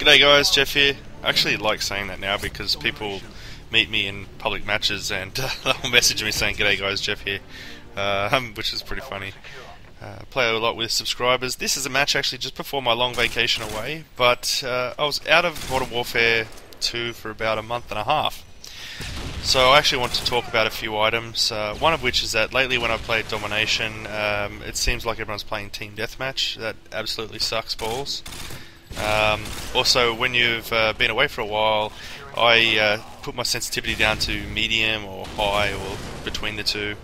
G'day guys, Jeff here. I actually like saying that now because people meet me in public matches and they'll message me saying g'day guys, Jeff here, which is pretty funny. Play a lot with subscribers. This is a match actually just before my long vacation away, but I was out of Modern Warfare 2 for about a month and a half. So I actually want to talk about a few items, one of which is that lately when I played Domination, it seems like everyone's playing Team Deathmatch. That absolutely sucks balls. Also, when you've been away for a while, I put my sensitivity down to medium or high or between the two,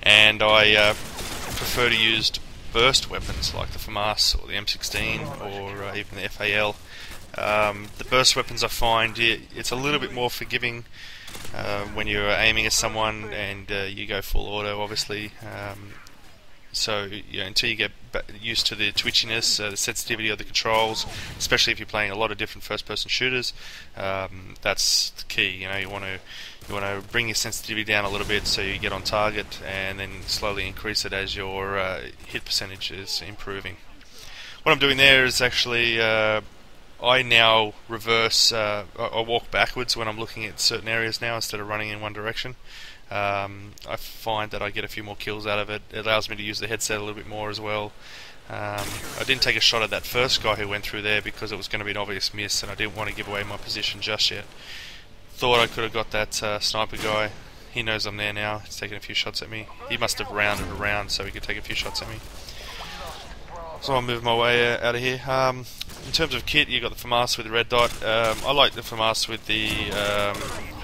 and I prefer to use burst weapons like the FAMAS or the M16 or even the FAL. The burst weapons I find it's a little bit more forgiving when you're aiming at someone and you go full auto, obviously. So until you get used to the twitchiness, the sensitivity of the controls, especially if you're playing a lot of different first-person shooters, that's the key. You want to bring your sensitivity down a little bit so you get on target, and then slowly increase it as your hit percentage is improving. What I'm doing there is actually I now reverse. I walk backwards when I'm looking at certain areas now instead of running in one direction. I find that I get a few more kills out of it. It allows me to use the headset a little bit more as well. I didn't take a shot at that first guy who went through there because it was going to be an obvious miss and I didn't want to give away my position just yet. Thought I could have got that sniper guy. He knows I'm there now. He's taking a few shots at me. He must have rounded around so he could take a few shots at me. So I'll move my way out of here. In terms of kit, you got the FAMAS with the red dot. I like the FAMAS with the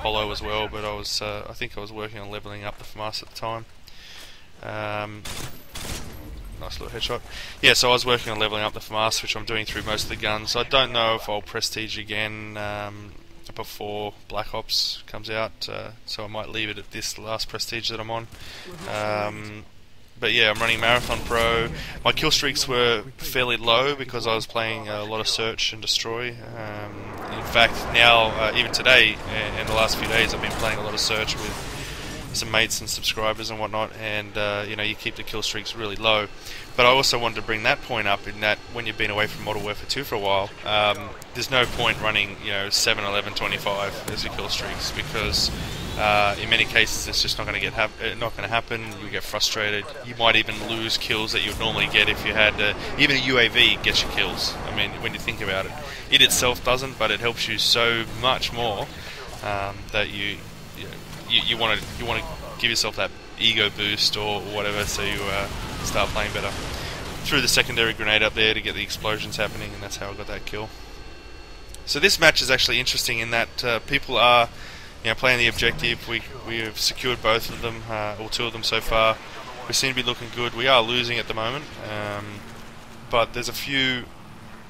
hollow as well, but I think I was working on leveling up the FAMAS at the time. Nice little headshot. Yeah, so I was working on leveling up the FAMAS, which I'm doing through most of the guns. I don't know if I'll prestige again before Black Ops comes out, so I might leave it at this last prestige that I'm on. But yeah, I'm running Marathon Pro. My Killstreaks were fairly low because I was playing a lot of Search and Destroy. In fact, now, even today, and the last few days, I've been playing a lot of Search with some mates and subscribers and whatnot, and you keep the Killstreaks really low. But I also wanted to bring that point up in that when you've been away from Modern Warfare 2 for a while, there's no point running 7, 11, 25 as your Killstreaks because in many cases it's just not going to happen. You get frustrated. You might even lose kills that you would normally get if you had even a UAV gets you kills. I mean, when you think about it, it itself doesn't, but it helps you so much more that you want to give yourself that ego boost or whatever, so you start playing better. Threw the secondary grenade up there to get the explosions happening, and that's how I got that kill. So this match is actually interesting in that people are playing the objective. We have secured both of them, or two of them so far. We seem to be looking good. We are losing at the moment, but there's a few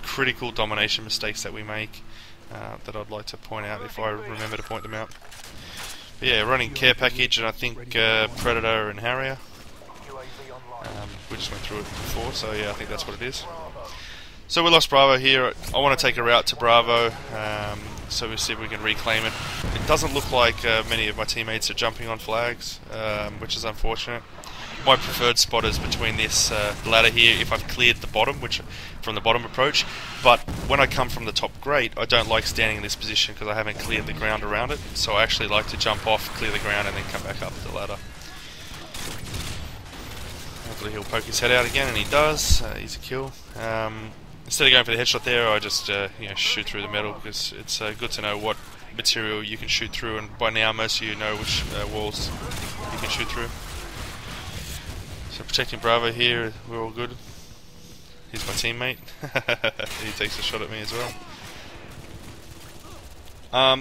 critical domination mistakes that we make that I'd like to point out if I remember to point them out. But yeah, running care package and I think Predator and Harrier. We just went through it before, so yeah, I think that's what it is. So we lost Bravo here. I want to take a route to Bravo, so we'll see if we can reclaim it. It doesn't look like many of my teammates are jumping on flags, which is unfortunate. My preferred spot is between this ladder here if I've cleared the bottom, which from the bottom approach, but when I come from the top grate, I don't like standing in this position because I haven't cleared the ground around it, so I actually like to jump off, clear the ground, and then come back up the ladder. Hopefully he'll poke his head out again, and he does. He's a kill. Instead of going for the headshot there, I just shoot through the metal because it's good to know what material you can shoot through, and by now most of you know which walls you can shoot through. So protecting Bravo here, we're all good. He's my teammate. He takes a shot at me as well.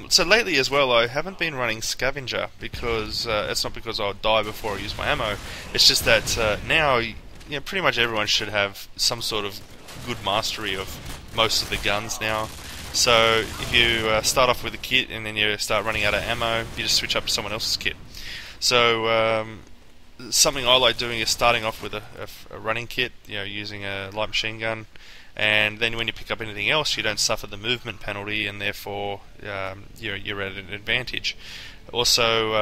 So lately as well, I haven't been running Scavenger because it's not because I'll die before I use my ammo. It's just that now, pretty much everyone should have some sort of good mastery of most of the guns now. So if you start off with a kit and then you start running out of ammo, you just switch up to someone else's kit. So something I like doing is starting off with a running kit, using a light machine gun, and then when you pick up anything else, you don't suffer the movement penalty, and therefore you're at an advantage. Also,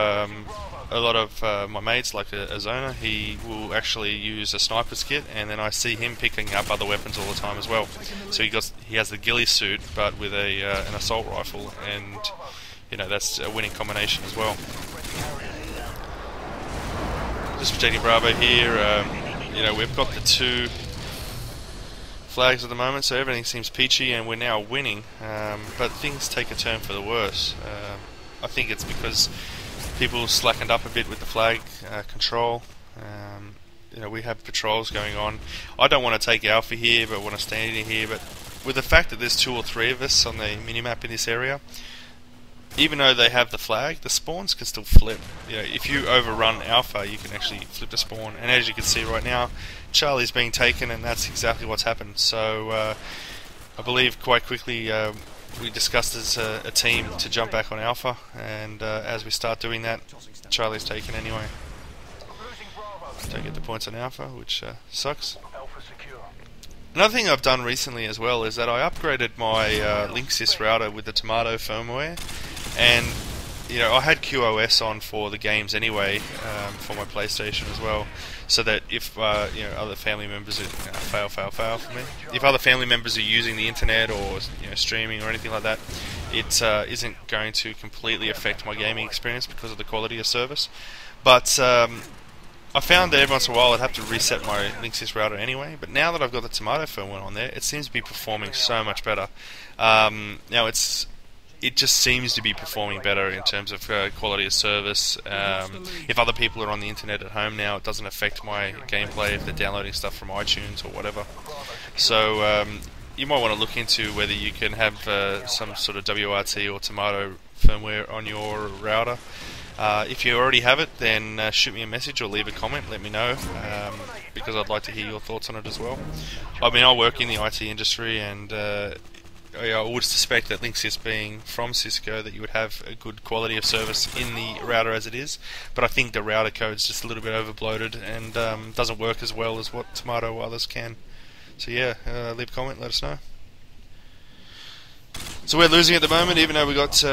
a lot of my mates, like a zoner, he will actually use a sniper's kit, and then I see him picking up other weapons all the time as well. So he has the ghillie suit, but with an assault rifle, and that's a winning combination as well. Just protecting Bravo here. We've got the 2 flags at the moment, so everything seems peachy, and we're now winning. But things take a turn for the worse. I think it's because people slackened up a bit with the flag control. We have patrols going on. I don't want to take Alpha here, but want to stand in here. But with the fact that there's 2 or 3 of us on the minimap in this area, even though they have the flag, the spawns can still flip. If you overrun Alpha, you can actually flip the spawn. And as you can see right now, Charlie's being taken, and that's exactly what's happened. So I believe quite quickly we discussed as a team to jump back on Alpha, and as we start doing that, Charlie's taken anyway. Don't get the points on Alpha, which sucks. Another thing I've done recently as well is that I upgraded my Linksys router with the Tomato firmware, and I had QoS on for the games anyway, for my PlayStation as well, so that if other family members fail for me. If other family members are using the internet or streaming or anything like that, it isn't going to completely affect my gaming experience because of the quality of service. But I found that every once in a while I'd have to reset my Linksys router anyway. But now that I've got the Tomato firmware on there, it seems to be performing so much better. Now it just seems to be performing better in terms of quality of service. If other people are on the internet at home now, it doesn't affect my gameplay if they're downloading stuff from iTunes or whatever. So you might want to look into whether you can have some sort of WRT or Tomato firmware on your router. If you already have it, then shoot me a message or leave a comment, let me know, because I'd like to hear your thoughts on it as well. I work in the IT industry, and I would suspect that Linksys being from Cisco, that you would have a good quality of service in the router as it is, but I think the router code's just a little bit overbloated and doesn't work as well as what Tomato or others can. So yeah, leave a comment, let us know. So we're losing at the moment, even though we got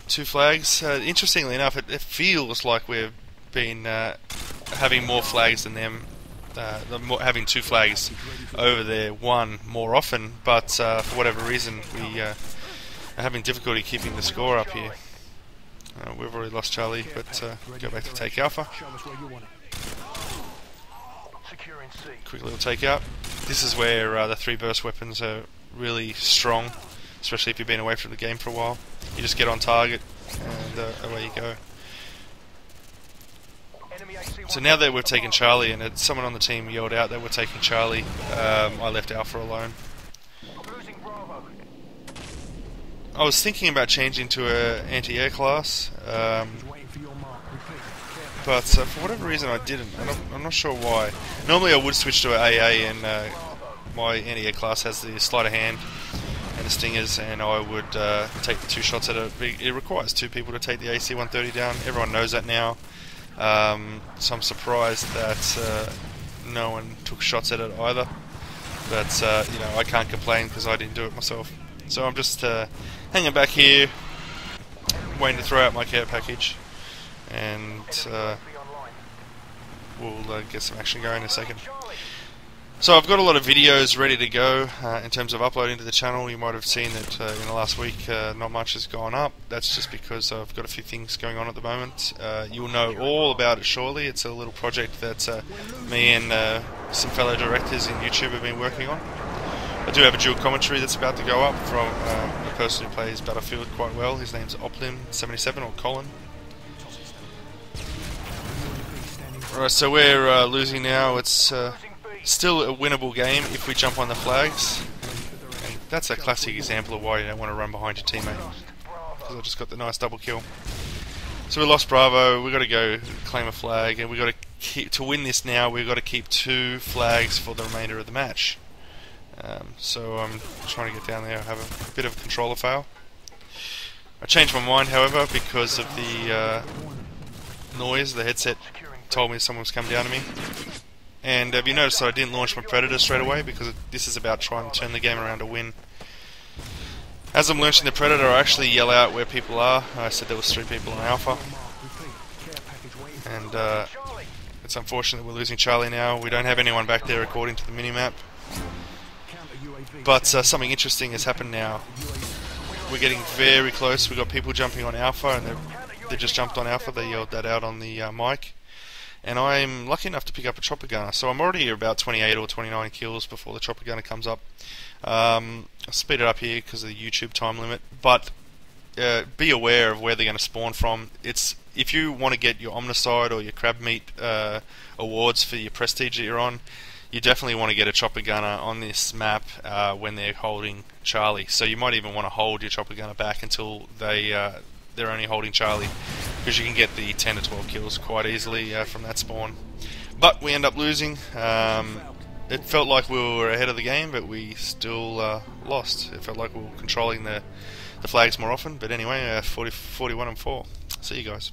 2 flags. Interestingly enough, it feels like we've been having more flags than them. Having 2 flags over their 1 more often, but for whatever reason we are having difficulty keeping the score up here. We've already lost Charlie, but go back to take Alpha. Quick little take out. This is where the 3 burst weapons are really strong, especially if you've been away from the game for a while. You just get on target and away you go. So now that we've taken Charlie, and someone on the team yelled out that we're taking Charlie, I left Alpha alone. I was thinking about changing to an anti-air class, but for whatever reason I didn't. I'm not sure why. Normally I would switch to an AA, and my anti-air class has the sleight of hand and the stingers, and I would take the 2 shots at it. It requires 2 people to take the AC-130 down. Everyone knows that now. So I'm surprised that no one took shots at it either. But I can't complain because I didn't do it myself. So I'm just hanging back here, waiting to throw out my care package, and we'll get some action going in a second. So I've got a lot of videos ready to go in terms of uploading to the channel. You might have seen that in the last week not much has gone up. That's just because I've got a few things going on at the moment. You'll know all about it shortly. It's a little project that me and some fellow directors in YouTube have been working on. I do have a dual commentary that's about to go up from a person who plays Battlefield quite well. His name's Oplim77 or Colin. Alright, so we're losing now. It's still a winnable game if we jump on the flags, and that's a classic example of why you don't want to run behind your teammate, because I just got the nice double kill. So we lost Bravo. We've got to go claim a flag, and we've got to keep, to win this now, we've got to keep 2 flags for the remainder of the match. So I'm trying to get down there. I have a bit of a controller fail. I changed my mind, however, because of the noise. The headset told me someone was coming down to me. And have you noticed that I didn't launch my Predator straight away, because this is about trying to turn the game around to win. As I'm launching the Predator, I actually yell out where people are. I said there was 3 people on Alpha, and it's unfortunate we're losing Charlie now. We don't have anyone back there according to the minimap. But something interesting has happened now. We're getting very close. We've got people jumping on Alpha, and they just jumped on Alpha. They yelled that out on the mic. And I'm lucky enough to pick up a chopper gunner, so I'm already about 28 or 29 kills before the chopper gunner comes up. I'll speed it up here because of the YouTube time limit, but be aware of where they're going to spawn from. If you want to get your Omnicide or your Crab Meat awards for your prestige that you're on, you definitely want to get a chopper gunner on this map when they're holding Charlie. So you might even want to hold your chopper gunner back until they're only holding Charlie, because you can get the 10 to 12 kills quite easily from that spawn. But we end up losing. It felt like we were ahead of the game, but we still lost. It felt like we were controlling the flags more often. But anyway, 41 and 4. See you guys.